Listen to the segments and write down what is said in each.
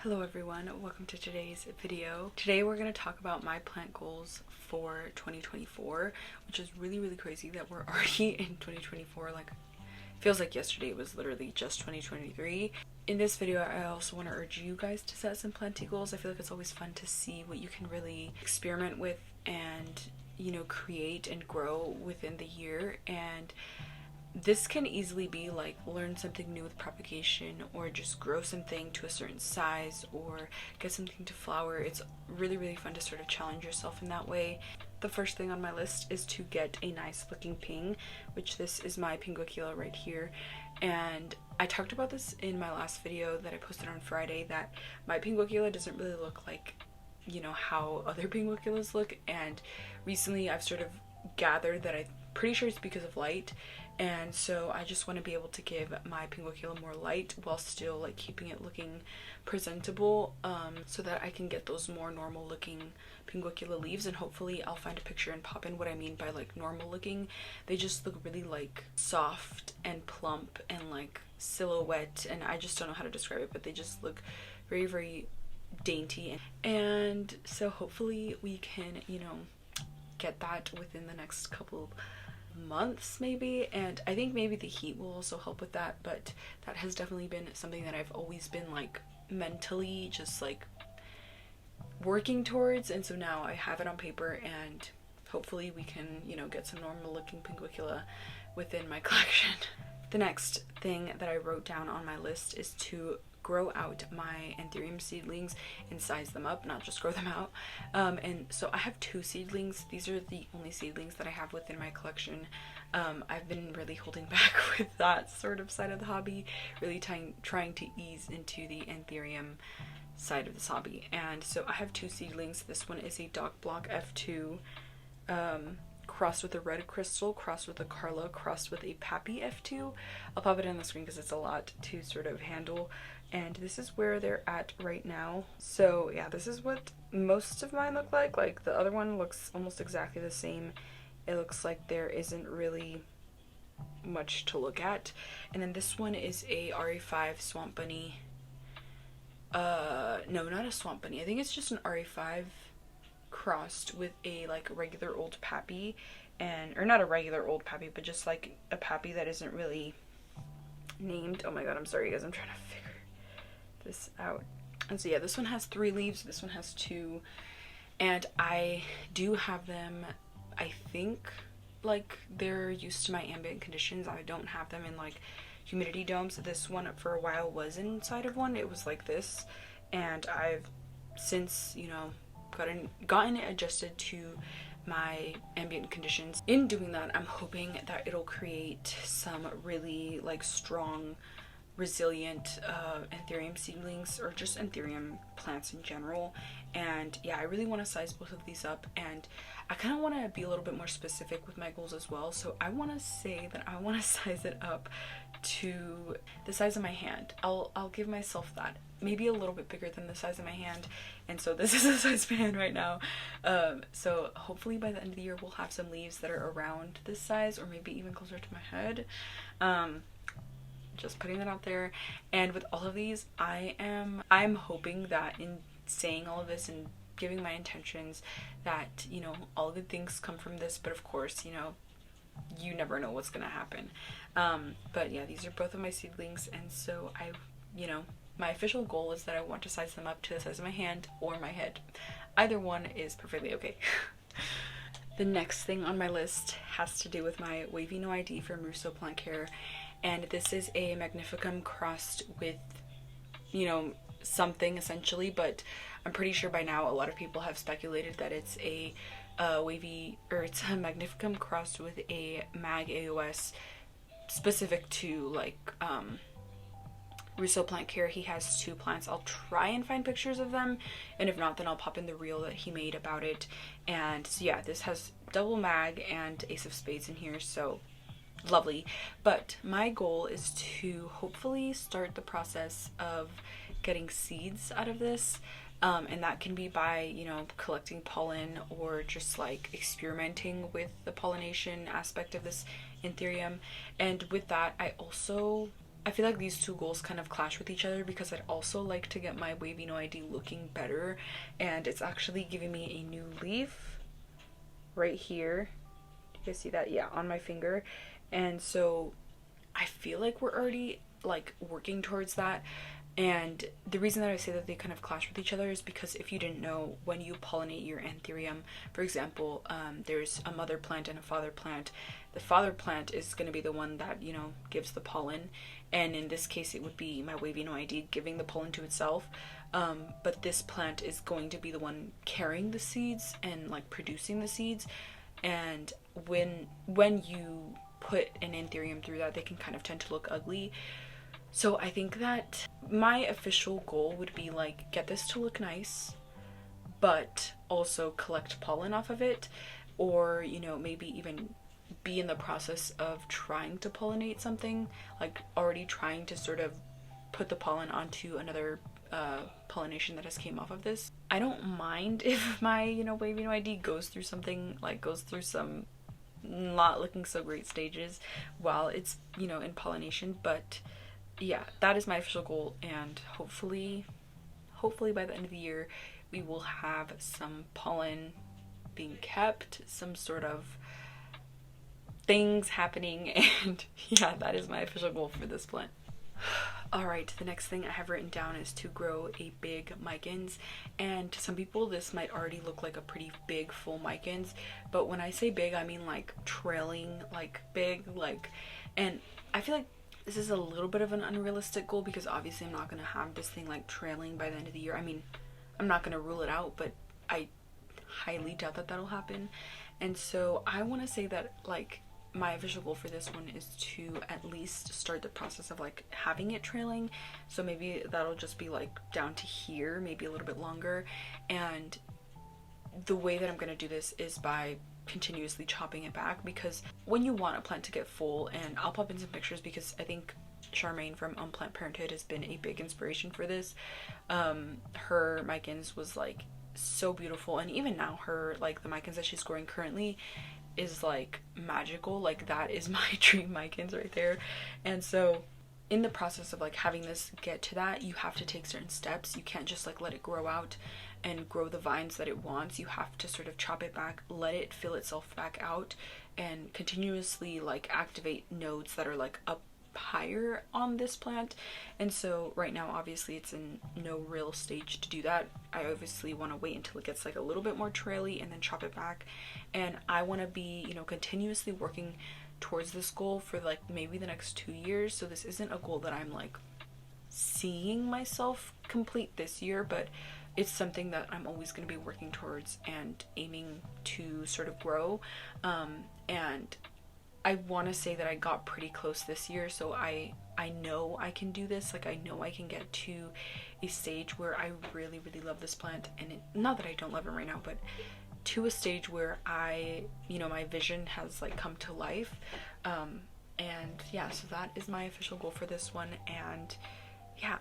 Hello everyone, welcome to today's video. Today we're going to talk about my plant goals for 2024, which is really crazy that we're already in 2024. Like, feels like yesterday was literally just 2023. In this video, I also want to urge you guys to set some planty goals. I feel like it's always fun to see what you can really experiment with and, create and grow within the year. And this can easily be like learn something new with propagation, or just grow something to a certain size, or get something to flower. It's really fun to sort of challenge yourself in that way. The first thing on my list is to get a nice looking ping, which this is my Pinguicula right here. And I talked about this in my last video that I posted on Friday, that my Pinguicula doesn't really look like, how other Pinguiculas look. And recently I've sort of gathered that I'm pretty sure it's because of light. And so I just want to be able to give my Pinguicula more light while still like keeping it looking presentable, so that I can get those more normal looking Pinguicula leaves. And hopefully I'll find a picture and pop in what I mean by like normal looking. They just look really like soft and plump and like silhouette, and I just don't know how to describe it, but they just look very dainty. And so hopefully we can, get that within the next couple months maybe. And I think maybe the heat will also help with that, but that has definitely been something that I've always been like mentally just like working towards. And so now I have it on paper, and hopefully we can, get some normal looking Pinguicula within my collection. The next thing that I wrote down on my list is to grow out my Anthurium seedlings and size them up, not just grow them out. And so I have 2 seedlings. These are the only seedlings that I have within my collection. I've been really holding back with that sort of side of the hobby, really trying to ease into the Anthurium side of this hobby. And so I have 2 seedlings. This one is a Dock Block F2 crossed with a red crystal, crossed with a Carla, crossed with a Pappy F2. I'll pop it on the screen because it's a lot to sort of handle. And this is where they're at right now. So yeah, this is what most of mine look like. Like, the other one looks almost exactly the same. It looks like there isn't really much to look at. And then this one is a RE5 Swamp Bunny. No, not a Swamp Bunny. I think it's just an RE5 crossed with a like regular old Pappy, or not a regular old Pappy, but just like a Pappy that isn't really named. Oh my god, I'm sorry guys, I'm trying to figure this out. And so yeah, this one has 3 leaves, this one has 2, and I do have them, I think, like they're used to my ambient conditions. I don't have them in like humidity domes. This one for a while was inside of one. It was like this, and I've since, gotten it adjusted to my ambient conditions. In doing that, I'm hoping that it'll create some really like strong, resilient Anthurium seedlings, or just Anthurium plants in general. And yeah, I really want to size both of these up, and I kind of want to be a little bit more specific with my goals as well. So I want to say that I want to size it up to the size of my hand. I'll give myself that, maybe a little bit bigger than the size of my hand. And so this is the size of my hand right now. So hopefully by the end of the year we'll have some leaves that are around this size, or maybe even closer to my head. Just putting that out there. And with all of these, I'm hoping that in saying all of this and giving my intentions, that all good things come from this. But of course, you never know what's gonna happen. But yeah, these are both of my seedlings, and so my official goal is that I want to size them up to the size of my hand or my head. Either one is perfectly okay. The next thing on my list has to do with my Wavy No ID from Houseplant Care, and this is a Magnificum crossed with, something essentially, but I'm pretty sure by now a lot of people have speculated that it's a it's a Magnificum crossed with a Mag AOS, specific to like Houseplant Care. He has 2 plants. I'll try and find pictures of them, and if not, then I'll pop in the reel that he made about it. And so yeah, this has double Mag and Ace of Spades in here, so lovely. But my goal is to hopefully start the process of getting seeds out of this. And that can be by, collecting pollen, or just like experimenting with the pollination aspect of this Anthurium. And with that, I also I feel like these two goals kind of clash with each other because I'd also like to get my wavy no ID looking better, and it's actually giving me a new leaf right here. Do you guys see that? Yeah, on my finger. And so I feel like we're already like working towards that. And the reason that I say that they kind of clash with each other is because if you didn't know, when you pollinate your Anthurium, for example, there's a mother plant and a father plant. The father plant is going to be the one that, you know, gives the pollen. And in this case, it would be my wavy no ID giving the pollen to itself. But this plant is going to be the one carrying the seeds and like producing the seeds. And when you put an Anthurium through that, they can kind of tend to look ugly. So I think that my official goal would be like get this to look nice, but also collect pollen off of it, or, you know, maybe even be in the process of trying to pollinate something, like already trying to sort of put the pollen onto another pollination that has came off of this. I don't mind if my, you know, wavy no ID goes through something, like goes through some not looking so great stages while it's, you know, in pollination, but yeah, that is my official goal, and hopefully by the end of the year we will have some pollen being kept, some sort of things happening, and yeah, that is my official goal for this plant. Alright, the next thing I have written down is to grow a big micans, and to some people this might already look like a pretty big full micans, but when I say big I mean like trailing, like big, like, and I feel like this is a little bit of an unrealistic goal because obviously I'm not going to have this thing like trailing by the end of the year. I mean, I'm not going to rule it out, but I highly doubt that that'll happen. And so I want to say that like my official goal for this one is to at least start the process of like having it trailing. So maybe that'll just be like down to here, maybe a little bit longer. And the way that I'm going to do this is by continuously chopping it back, because when you want a plant to get full, and I'll pop in some pictures because I think Charmaine from Unplant Parenthood has been a big inspiration for this. Her micans was like so beautiful, and even now her, like the micans that she's growing currently is like magical. Like that is my dream micans right there. And so in the process of like having this get to that, you have to take certain steps. You can't just like let it grow out and grow the vines that it wants. You have to sort of chop it back, let it fill itself back out, and continuously like activate nodes that are like up higher on this plant. And so right now obviously it's in no real stage to do that. I obviously want to wait until it gets like a little bit more traily and then chop it back. And I want to be, you know, continuously working towards this goal for like maybe the next 2 years. So this isn't a goal that I'm like seeing myself complete this year, but it's something that I'm always going to be working towards and aiming to sort of grow. And I want to say that I got pretty close this year, so I know I can do this. Like I know I can get to a stage where I really love this plant, and not that I don't love it right now, but to a stage where I, you know, my vision has like come to life. And yeah, so that is my official goal for this one. And yeah,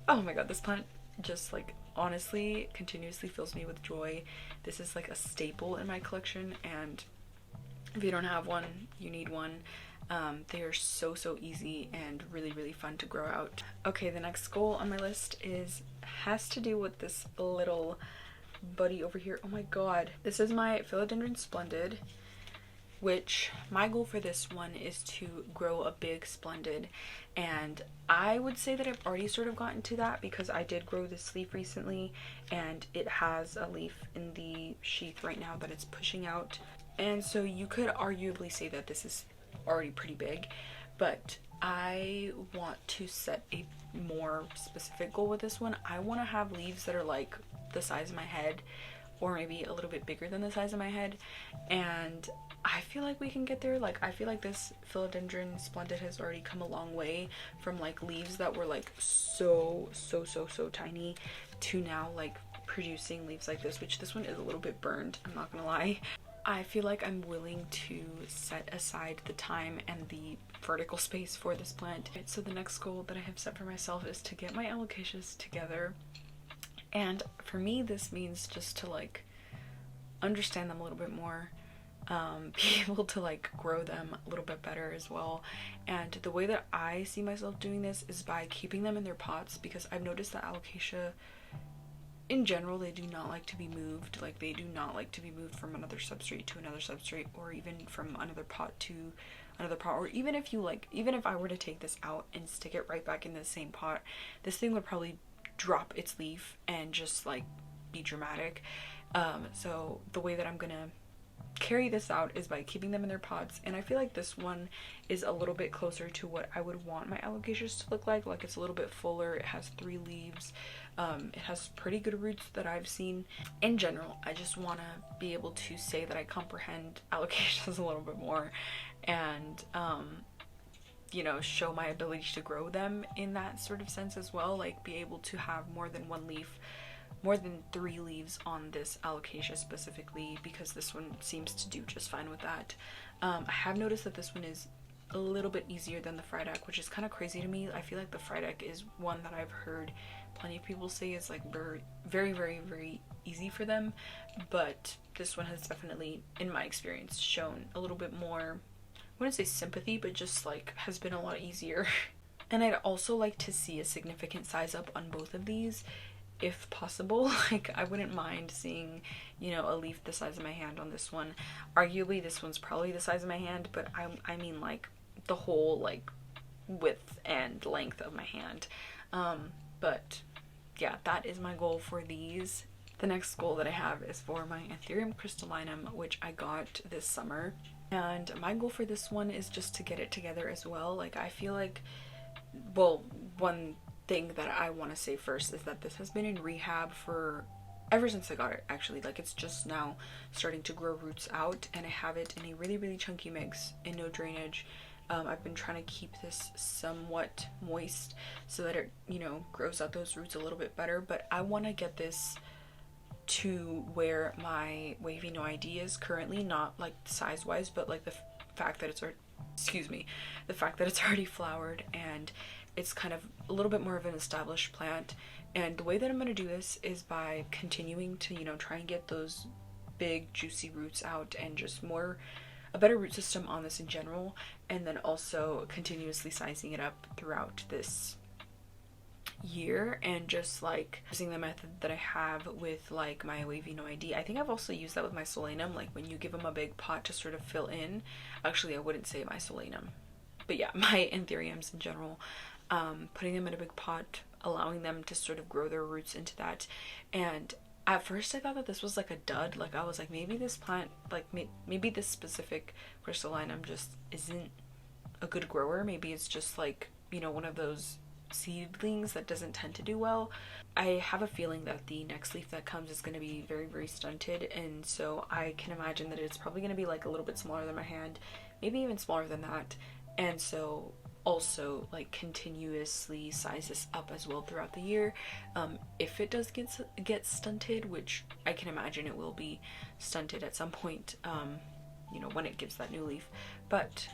oh my god, this plant just like honestly continuously fills me with joy. This is like a staple in my collection, and if you don't have one, you need one. They are so easy and really fun to grow out. Okay, the next goal on my list has to do with this little buddy over here. Oh my god, this is my Filodendron Splendid, which my goal for this one is to grow a big Splendid. And I would say that I've already sort of gotten to that because I did grow this leaf recently, and it has a leaf in the sheath right now that it's pushing out. And so you could arguably say that this is already pretty big, but I want to set a more specific goal with this one. I want to have leaves that are like the size of my head, or maybe a little bit bigger than the size of my head, and I feel like we can get there. Like I feel like this Filodendron Splendid has already come a long way from like leaves that were like so tiny to now like producing leaves like this, which this one is a little bit burned, I'm not gonna lie. I feel like I'm willing to set aside the time and the vertical space for this plant. So the next goal that I have set for myself is to get my alocasias together. And for me, this means just to like understand them a little bit more, be able to like grow them a little bit better as well. And the way that I see myself doing this is by keeping them in their pots, because I've noticed that Alocasia in general, they do not like to be moved. Like, they do not like to be moved from another substrate to another substrate, or even from another pot to another pot. Or even if you like, even if I were to take this out and stick it right back in the same pot, this thing would probably drop its leaf and just like be dramatic. So the way that I'm gonna carry this out is by keeping them in their pots, and I feel like this one is a little bit closer to what I would want my alocasias to look like. Like, it's a little bit fuller, it has 3 leaves, it has pretty good roots that I've seen. In general, I just want to be able to say that I comprehend alocasias a little bit more, and you know, show my ability to grow them in that sort of sense as well. Like, be able to have more than 1 leaf, more than 3 leaves on this alocasia specifically, because this one seems to do just fine with that. I have noticed that this one is a little bit easier than the Friedeck, which is kind of crazy to me. I feel like the Friedeck is one that I've heard plenty of people say is like very, very, very, very easy for them, but this one has definitely, in my experience, shown a little bit more, I wouldn't say sympathy, but just like has been a lot easier. And I'd also like to see a significant size up on both of these, if possible. Like, I wouldn't mind seeing, you know, a leaf the size of my hand on this one. Arguably this one's probably the size of my hand, but I mean like the whole like width and length of my hand. But yeah, that is my goal for these. The next goal that I have is for my Anthurium crystallinum, which I got this summer, and my goal for this one is just to get it together as well. Like, I feel like, well, one thing that I want to say first is that this has been in rehab for ever since I got it, actually. Like, it's just now starting to grow roots out, and I have it in a really, really chunky mix and no drainage. I've been trying to keep this somewhat moist so that it, you know, grows out those roots a little bit better, but I want to get this to where my wavy no ID is currently, not like size wise, but like the fact that it's, the fact that it's already flowered and it's kind of a little bit more of an established plant. And the way that I'm going to do this is by continuing to, you know, try and get those big juicy roots out and just a better root system on this in general, and then also continuously sizing it up throughout this year, and just like using the method that I have with like my wavy no ID. I think I've also used that with my Solanum, like when you give them a big pot to sort of fill in. Actually, I wouldn't say my Solanum, but yeah, my Anthuriums in general, putting them in a big pot, allowing them to sort of grow their roots into that. And at first I thought that this was like a dud. Like, I was like, maybe this plant, like maybe this specific crystallinum just isn't a good grower. Maybe it's just like, you know, one of those seedlings that doesn't tend to do well. I have a feeling that the next leaf that comes is going to be very, very stunted, and so I can imagine that it's probably going to be like a little bit smaller than my hand, maybe even smaller than that. And so also like continuously size this up as well throughout the year. If it does get stunted, which I can imagine it will be stunted at some point, you know, when it gives that new leaf. But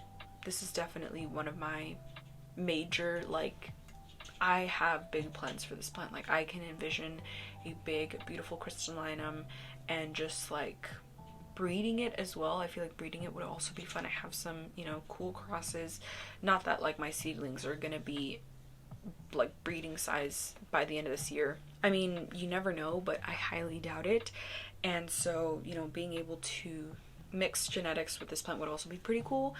this is definitely one of my major, like, I have big plans for this plant. Like, I can envision a big, beautiful crystallinum and just like breeding it as well. I feel like breeding it would also be fun. I have some, you know, cool crosses. Not that like my seedlings are gonna be like breeding size by the end of this year. I mean, you never know, but I highly doubt it. And so, you know, being able to mix genetics with this plant would also be pretty cool.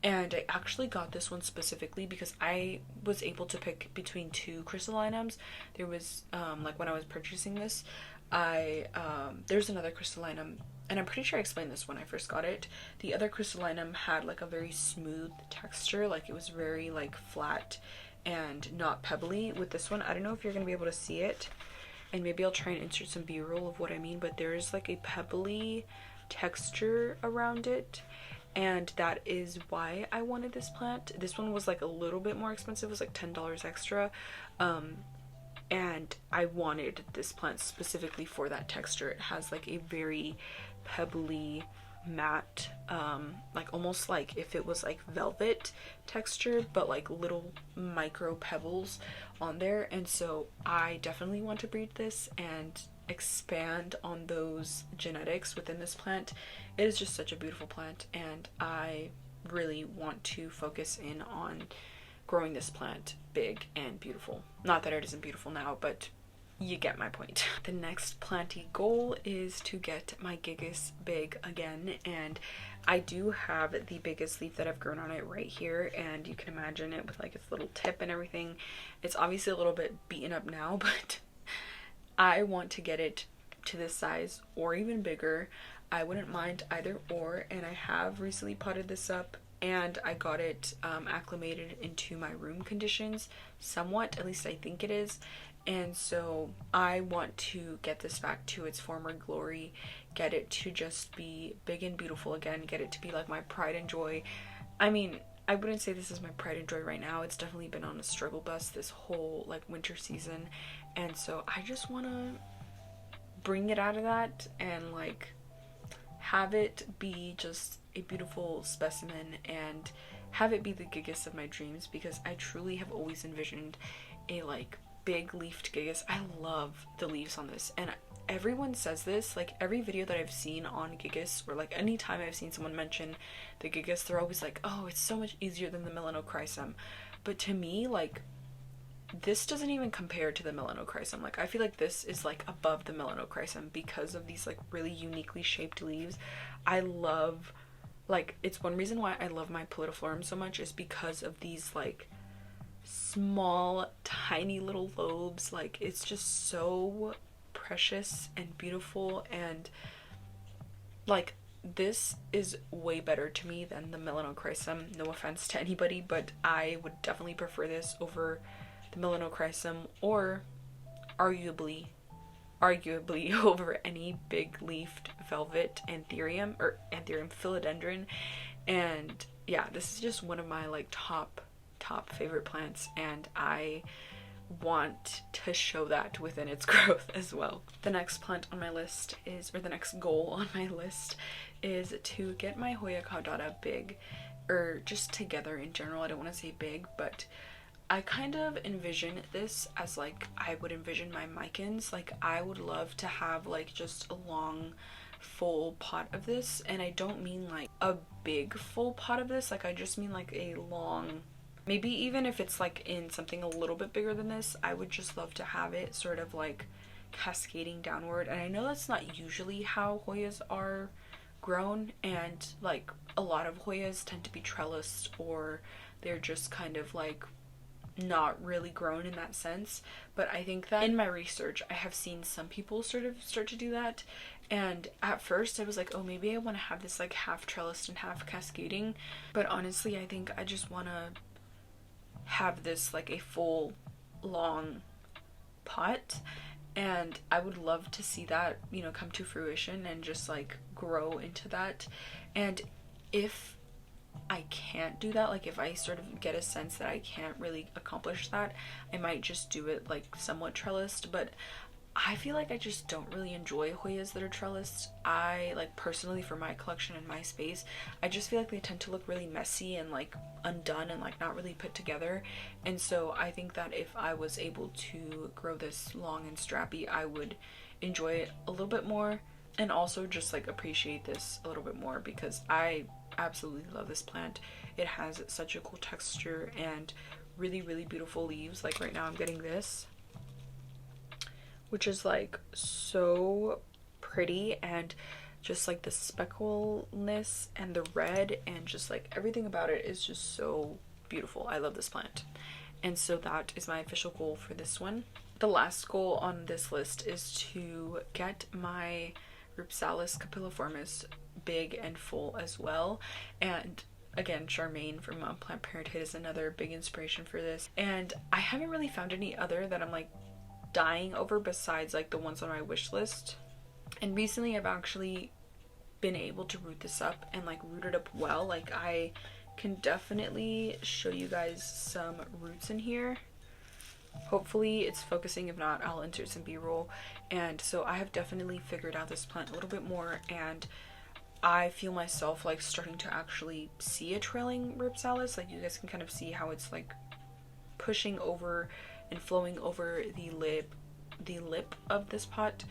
And I actually got this one specifically because I was able to pick between 2 crystallinums. There was, like when I was purchasing this, there's another crystallinum, and I'm pretty sure I explained this when I first got it. The other crystallinum had like a very smooth texture, like it was very like flat and not pebbly. With this one, I don't know if you're gonna be able to see it, and maybe I'll try and insert some b-roll of what I mean, but there is like a pebbly texture around it, and that is why I wanted this plant. This one was like a little bit more expensive, it was like $10 extra, and I wanted this plant specifically for that texture. It has like a very pebbly, matte, like almost like if it was like velvet texture, but like little micro pebbles on there. And so I definitely want to breed this, and expand on those genetics within this plant. It is just such a beautiful plant, and I really want to focus in on growing this plant big and beautiful. Not that it isn't beautiful now, but you get my point. The next planty goal is to get my Gigas big again, and I do have the biggest leaf that I've grown on it right here, and you can imagine it with like its little tip and everything. It's obviously a little bit beaten up now, but I want to get it to this size or even bigger. I wouldn't mind either or, and I have recently potted this up, and I got it acclimated into my room conditions somewhat, at least I think it is. And so I want to get this back to its former glory, get it to just be big and beautiful again, get it to be like my pride and joy. I mean, I wouldn't say this is my pride and joy right now. It's definitely been on a struggle bus this whole like winter season. And so I just want to bring it out of that and like have it be just a beautiful specimen and have it be the Gigas of my dreams, because I truly have always envisioned a like big leafed Gigas. I love the leaves on this, and everyone says this, like every video that I've seen on Gigas, or like anytime I've seen someone mention the Gigas, they're always like, oh, it's so much easier than the Melanochrysum. But to me, like, this doesn't even compare to the Melanochrysum. Like, I feel like this is like above the Melanochrysum because of these like really uniquely shaped leaves. I love, like, it's one reason why I love my Piliflorum so much is because of these like small tiny little lobes. Like, it's just so precious and beautiful, and like this is way better to me than the Melanochrysum. No offense to anybody, but I would definitely prefer this over the Melanochrysum, or arguably over any big leafed velvet Anthurium or Anthurium Philodendron. And yeah, this is just one of my like top favorite plants, and I want to show that within its growth as well. The next plant on my list is, or the next goal on my list is to get my Hoya caudata big, or just together in general. I don't want to say big, but I kind of envision this as like I would envision my micans. Like, I would love to have like just a long full pot of this, and I don't mean like a big full pot of this, like I just mean like a long, maybe even if it's like in something a little bit bigger than this, I would just love to have it sort of like cascading downward. And I know that's not usually how Hoyas are grown, and like a lot of Hoyas tend to be trellised, or they're just kind of like not really grown in that sense. But I think that in my research I have seen some people sort of start to do that, and at first I was like, oh, maybe I want to have this like half trellised and half cascading, but honestly I think I just want to have this like a full long pot, and I would love to see that, you know, come to fruition and just like grow into that. And if I can't do that, like if I sort of get a sense that I can't really accomplish that, I might just do it like somewhat trellised. But I feel like I just don't really enjoy Hoyas that are trellised. I like, personally, for my collection and my space, I just feel like they tend to look really messy and like undone and like not really put together. And so I think that if I was able to grow this long and strappy, I would enjoy it a little bit more, and also just like appreciate this a little bit more, because I absolutely love this plant. It has such a cool texture and really, really beautiful leaves. Like right now I'm getting this, which is like so pretty, and just like the speckleness and the red and just like everything about it is just so beautiful. I love this plant. And so that is my official goal for this one. The last goal on this list is to get my Rupsalis capilliformis big and full as well. And again, Charmaine from Plant Parenthood is another big inspiration for this. And I haven't really found any other that I'm like dying over besides like the ones on my wish list. And recently I've actually been able to root this up and like root it up well. Like, I can definitely show you guys some roots in here. Hopefully it's focusing. If not, I'll insert some b-roll. And so I have definitely figured out this plant a little bit more, and I feel myself like starting to actually see a trailing Rupsalis. Like, you guys can kind of see how it's like pushing over and flowing over the lip the lip of this pot,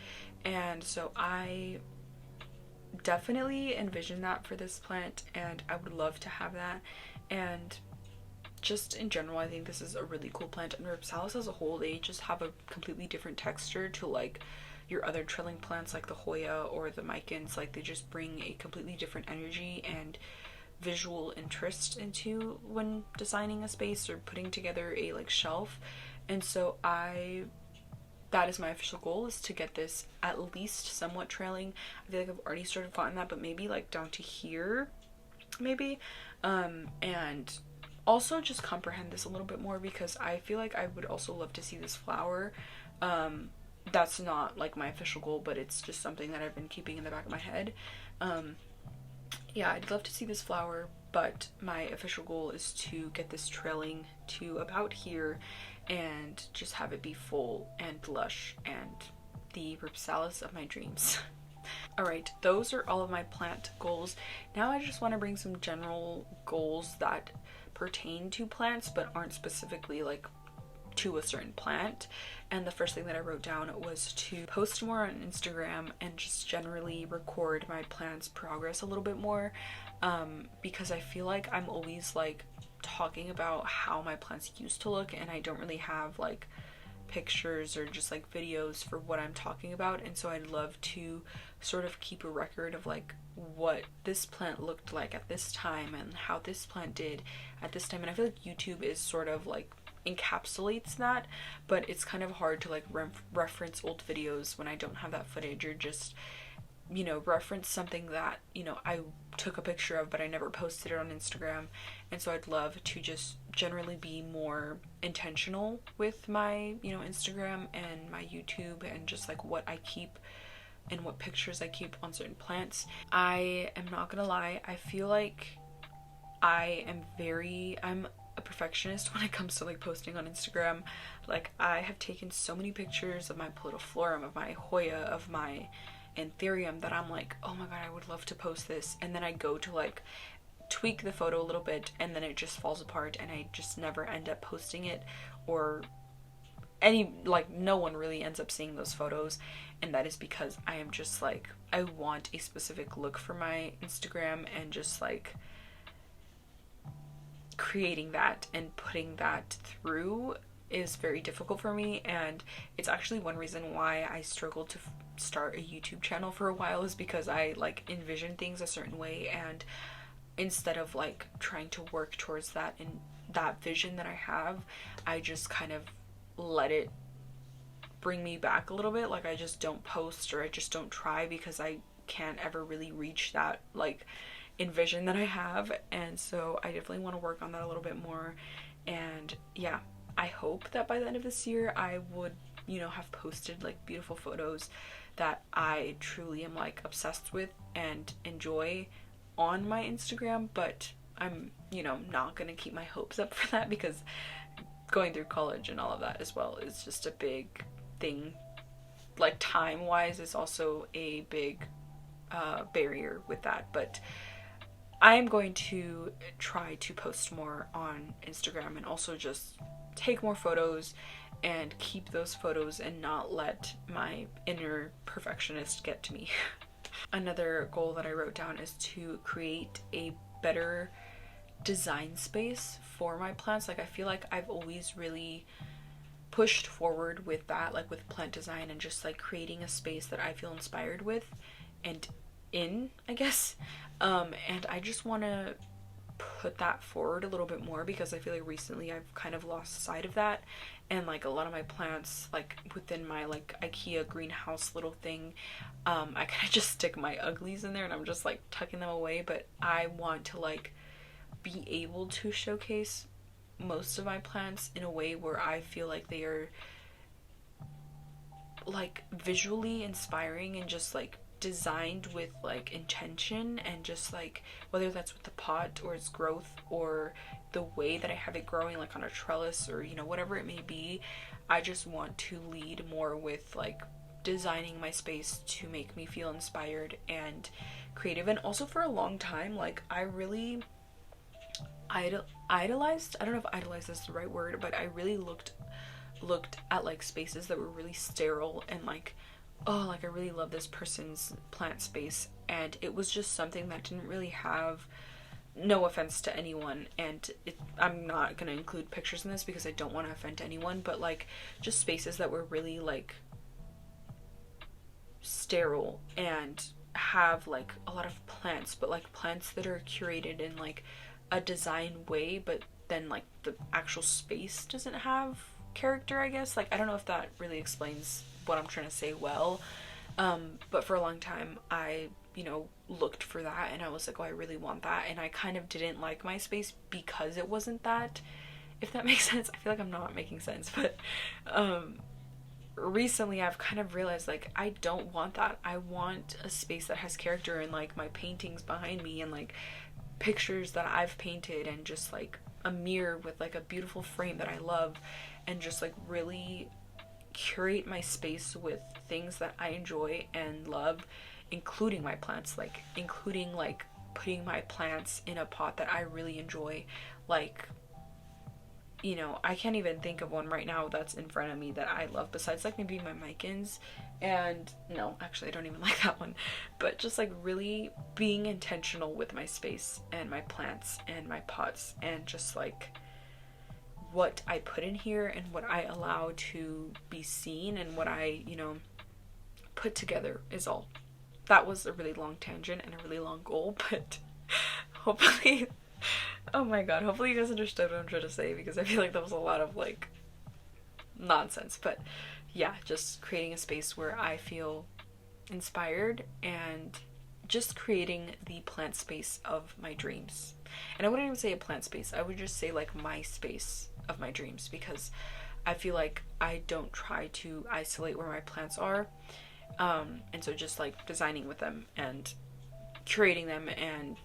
and so I definitely envision that for this plant, and I would love to have that. And just in general, I think this is a really cool plant, and Rhipsalis as a whole, they just have a completely different texture to like your other trilling plants like the Hoya or the Micans. Like they just bring a completely different energy and visual interest into when designing a space or putting together a like shelf. And so that is my official goal, is to get this at least somewhat trailing. I feel like I've already started finding that, but maybe like down to here, maybe. And also just comprehend this a little bit more, because I feel like I would also love to see this flower. That's not like my official goal, but it's just something that I've been keeping in the back of my head. Yeah, I'd love to see this flower, but my official goal is to get this trailing to about here and just have it be full and lush and the Rhipsalis of my dreams. Alright, those are all of my plant goals. Now I just want to bring some general goals that pertain to plants but aren't specifically like to a certain plant. And the first thing that I wrote down was to post more on Instagram and just generally record my plants' progress a little bit more, because I feel like I'm always like talking about how my plants used to look, and I don't really have like pictures or just like videos for what I'm talking about. And so I'd love to sort of keep a record of like what this plant looked like at this time and how this plant did at this time. And I feel like YouTube is sort of like encapsulates that, but it's kind of hard to like reference old videos when I don't have that footage, or just, you know, reference something that, you know, I took a picture of but I never posted it on Instagram. And so I'd love to just generally be more intentional with my, you know, Instagram and my YouTube, and just like what I keep and what pictures I keep on certain plants. I am not gonna lie, I feel like I'm a perfectionist when it comes to like posting on Instagram. Like I have taken so many pictures of my Pelotaflorum, of my Hoya, of my Anthurium, that I'm like, oh my god, I would love to post this, and then I go to like tweak the photo a little bit and then it just falls apart and I just never end up posting it, or no one really ends up seeing those photos. And that is because I am just like, I want a specific look for my Instagram, and just like creating that and putting that through is very difficult for me. And it's actually one reason why I struggled to start a YouTube channel for a while, is because I like envision things a certain way, and instead of like trying to work towards that and that vision that I have, I just kind of let it bring me back a little bit. Like I just don't post, or I just don't try, because I can't ever really reach that like envision that I have. And so I definitely want to work on that a little bit more. And yeah, I hope that by the end of this year I would, you know, have posted like beautiful photos that I truly am like obsessed with and enjoy on my Instagram. But I'm, you know, not gonna keep my hopes up for that, because going through college and all of that as well is just a big thing. Like time wise is also a big barrier with that. But I'm going to try to post more on Instagram, and also just take more photos and keep those photos and not let my inner perfectionist get to me. Another goal that I wrote down is to create a better design space for my plants. Like I feel like I've always really pushed forward with that, like with plant design, and just like creating a space that I feel inspired with and in, I guess. And I just want to put that forward a little bit more, because I feel like recently I've kind of lost sight of that. And like a lot of my plants, like within my like IKEA greenhouse little thing, I kind of just stick my uglies in there and I'm just like tucking them away. But I want to like be able to showcase most of my plants in a way where I feel like they are like visually inspiring and just like designed with like intention, and just like whether that's with the pot or its growth or the way that I have it growing like on a trellis, or you know, whatever it may be. I just want to lead more with like designing my space to make me feel inspired and creative. And also for a long time, like I really idolized, I don't know if idolized is the right word, but I really looked looked at like spaces that were really sterile and like, oh, like I really love this person's plant space, and it was just something that didn't really have, no offense to anyone, and I'm not gonna include pictures in this because I don't want to offend anyone, but like just spaces that were really like sterile and have like a lot of plants, but like plants that are curated in like a design way, but then like the actual space doesn't have character, I guess. Like I don't know if that really explains what I'm trying to say well, but for a long time I, you know, looked for that, and I was like, oh, I really want that, and I kind of didn't like my space because it wasn't that, if that makes sense. I feel like I'm not making sense, but recently I've kind of realized like I don't want that. I want a space that has character, and like my paintings behind me and like pictures that I've painted, and just like a mirror with like a beautiful frame that I love, and just like really curate my space with things that I enjoy and love, including my plants, like including like putting my plants in a pot that I really enjoy. Like, you know, I can't even think of one right now that's in front of me that I love besides like maybe my Micans, and no, actually I don't even like that one, but just like really being intentional with my space and my plants and my pots, and just like what I put in here and what I allow to be seen and what I, you know, put together is all. That was a really long tangent and a really long goal, but hopefully, oh my god, hopefully you guys understood what I'm trying to say, because I feel like that was a lot of like nonsense. But yeah, just creating a space where I feel inspired and just creating the plant space of my dreams. And I wouldn't even say a plant space, I would just say like my space of my dreams, because I feel like I don't try to isolate where my plants are. And so just like designing with them and curating them, and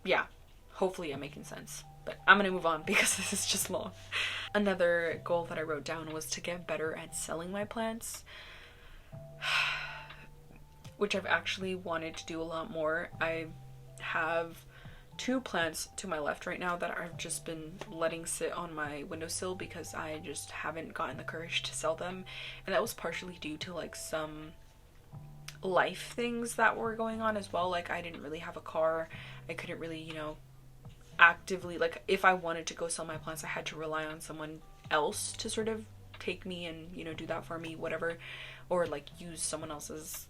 yeah, hopefully I'm making sense. But I'm gonna move on because this is just long. Another goal that I wrote down was to get better at selling my plants, which I've actually wanted to do a lot more. I have 2 plants to my left right now that I've just been letting sit on my windowsill because I just haven't gotten the courage to sell them, and that was partially due to like some life things that were going on as well. Like I didn't really have a car, I couldn't really, you know, actively, like if I wanted to go sell my plants I had to rely on someone else to sort of take me and, you know, do that for me, whatever, or like use someone else's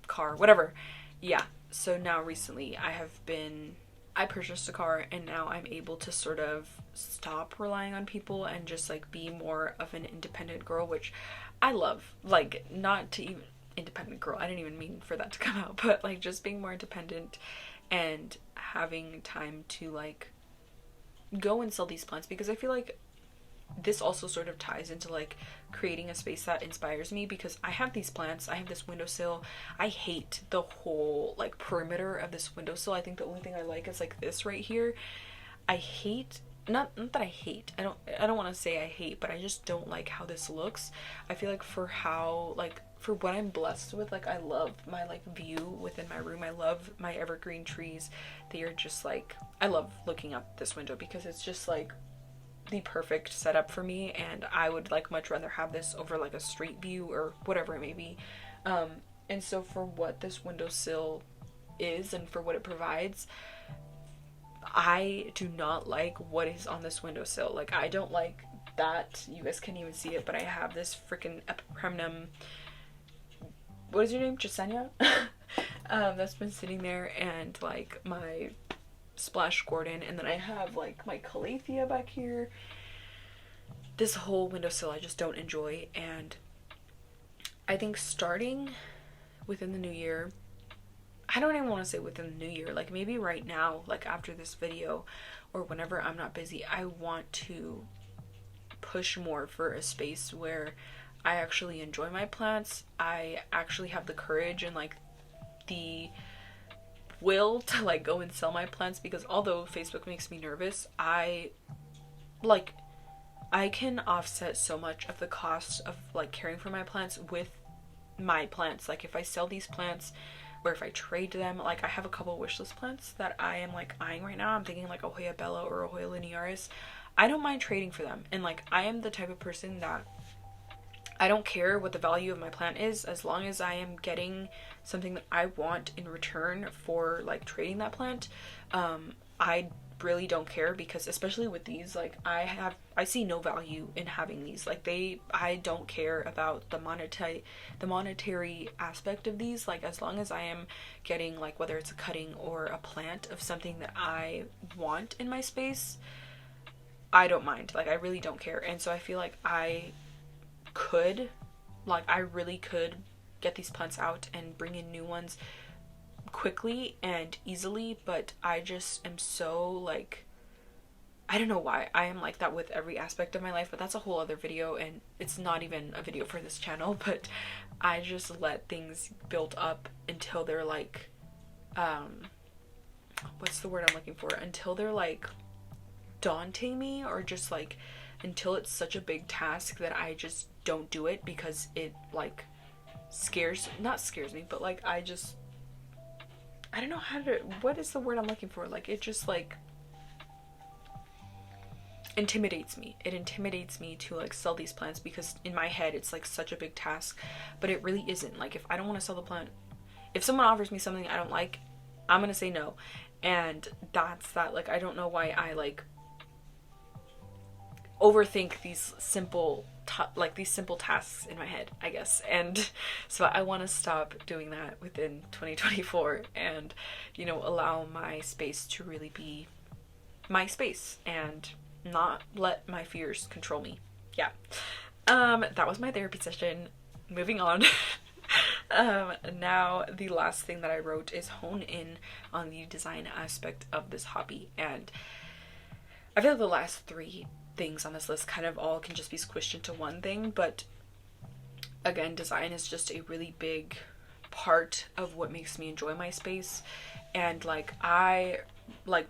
car, whatever. Yeah, so now recently I purchased a car, and now I'm able to sort of stop relying on people and just like be more of an independent girl, which I love. Like, not to even independent girl, I didn't even mean for that to come out, but like just being more independent and having time to like go and sell these plants, because I feel like this also sort of ties into like creating a space that inspires me, because I have these plants, I have this windowsill. I hate the whole like perimeter of this windowsill. I think the only thing I like is like this right here. I hate, not that I hate, I don't want to say I hate, but I just don't like how this looks. I feel like for how, like for what I'm blessed with, like I love my like view within my room. I love my evergreen trees. They are just like, I love looking out this window because it's just like the perfect setup for me, and I would like much rather have this over like a street view or whatever it may be. And so for what this windowsill is and for what it provides, I do not like what is on this windowsill. Like I don't like that, you guys can't even see it, but I have this freaking epipremnum, what is your name, Jasenia? That's been sitting there, and like my Splash Gordon, and then I have like my Calathea back here. This whole windowsill I just don't enjoy, and I think starting within the new year, I don't even want to say within the new year, like maybe right now, like after this video or whenever I'm not busy, I want to push more for a space where I actually enjoy my plants. I actually have the courage and like the will to like go and sell my plants, because although Facebook makes me nervous, I can offset so much of the cost of like caring for my plants with my plants. Like if I sell these plants or if I trade them, like I have a couple wishlist plants that I am like eyeing right now. I'm thinking like a Hoya Bella or a Hoya Linearis. I don't mind trading for them, and like I am the type of person that I don't care what the value of my plant is, as long as I am getting something that I want in return for like trading that plant. I really don't care, because especially with these, like I see no value in having these. Like I don't care about the monetary aspect of these. Like as long as I am getting, like, whether it's a cutting or a plant of something that I want in my space, I don't mind. Like I really don't care. And so I feel like I really could get these plants out and bring in new ones quickly and easily, but I just am so, like, I don't know why I am like that with every aspect of my life, but that's a whole other video, and it's not even a video for this channel. But I just let things build up until they're like, what's the word I'm looking for, until they're like daunting me, or just like until it's such a big task that I just don't do it, because it like not scares me, but like I don't know what is the word I'm looking for, like it just like intimidates me. It intimidates me to like sell these plants, because in my head it's like such a big task, but it really isn't. Like if I don't want to sell the plant, if someone offers me something I don't like, I'm gonna say no. And that's that. Like I don't know why I like overthink these simple tasks in my head, I guess. And so I want to stop doing that within 2024, and you know, allow my space to really be my space and not let my fears control me. Yeah. That was my therapy session. Moving on. Now the last thing that I wrote is hone in on the design aspect of this hobby, and I feel like the last three things on this list kind of all can just be squished into one thing. But again, design is just a really big part of what makes me enjoy my space. And like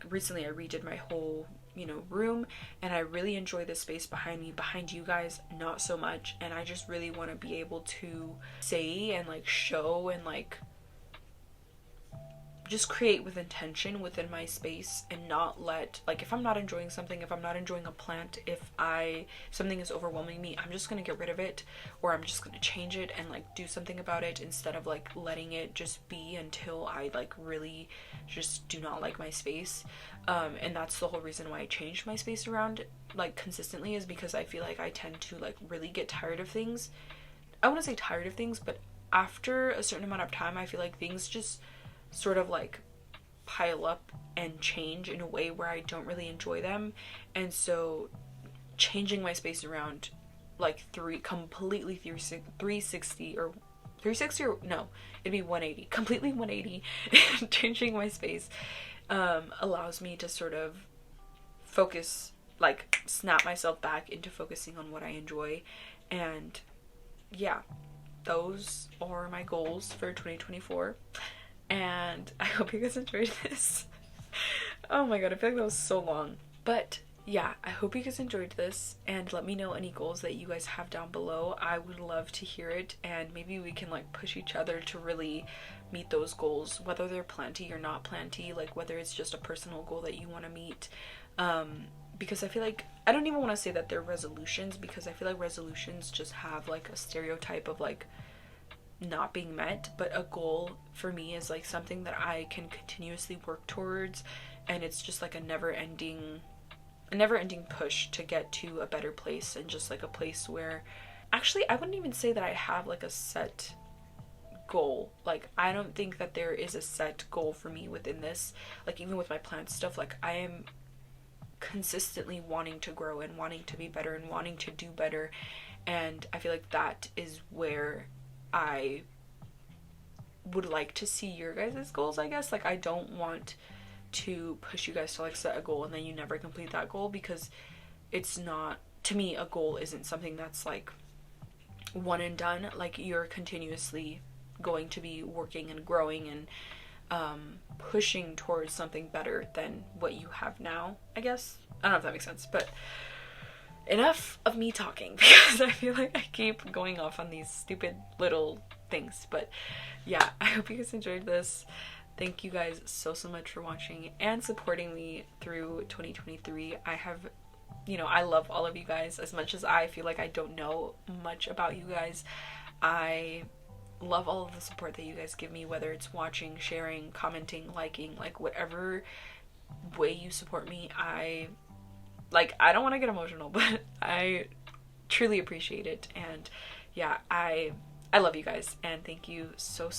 recently I redid my whole, you know, room, and I really enjoy the space behind me. Behind you guys, not so much. And I just really want to be able to say and like show and like just create with intention within my space, and not let, like, if I'm not enjoying something, if I'm not enjoying a plant, if something is overwhelming me, I'm just gonna get rid of it, or I'm just gonna change it and like do something about it, instead of like letting it just be until I like really just do not like my space. And that's the whole reason why I changed my space around like consistently, is because I feel like I tend to like really get tired of things. I want to say tired of things, but after a certain amount of time I feel like things just sort of like pile up and change in a way where I don't really enjoy them. And so changing my space around like completely 360 or no, it'd be 180, completely 180. Changing my space allows me to sort of focus, like snap myself back into focusing on what I enjoy. And yeah, those are my goals for 2024. And I hope you guys enjoyed this. Oh my god, I feel like that was so long. But yeah, I hope you guys enjoyed this, and let me know any goals that you guys have down below. I would love to hear it, and maybe we can like push each other to really meet those goals, whether they're planty or not planty, like whether it's just a personal goal that you want to meet. Because I feel like, I don't even want to say that they're resolutions, because I feel like resolutions just have like a stereotype of like not being met. But a goal for me is like something that I can continuously work towards, and it's just like a never ending push to get to a better place, and just like a place where, actually I wouldn't even say that I have like a set goal. Like I don't think that there is a set goal for me within this. Like even with my plant stuff, like I am consistently wanting to grow and wanting to be better and wanting to do better, and I feel like that is where I would like to see your guys' goals, I guess. Like I don't want to push you guys to like set a goal and then you never complete that goal, because it's not, to me, a goal isn't something that's like one and done. Like you're continuously going to be working and growing and pushing towards something better than what you have now, I guess. I don't know if that makes sense, but enough of me talking, because I feel like I keep going off on these stupid little things. But yeah, I hope you guys enjoyed this. Thank you guys so much for watching and supporting me through 2023. I have you know, I love all of you guys. As much as I feel like I don't know much about you guys, I love all of the support that you guys give me, whether it's watching, sharing, commenting, liking, like whatever way you support me. I don't want to get emotional, but I truly appreciate it. And yeah, I love you guys, and thank you so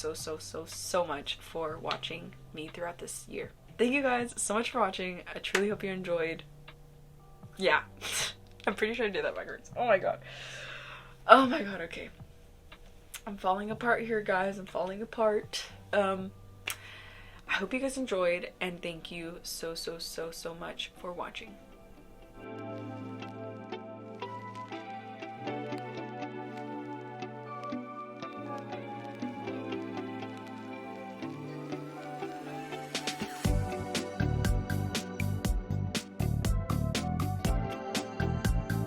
much for watching me throughout this year. Thank you guys so much for watching. I truly hope you enjoyed. Yeah. I'm pretty sure I did that backwards. Oh my god. Oh my god, okay. I'm falling apart here, guys. I'm falling apart. I hope you guys enjoyed, and thank you so much for watching.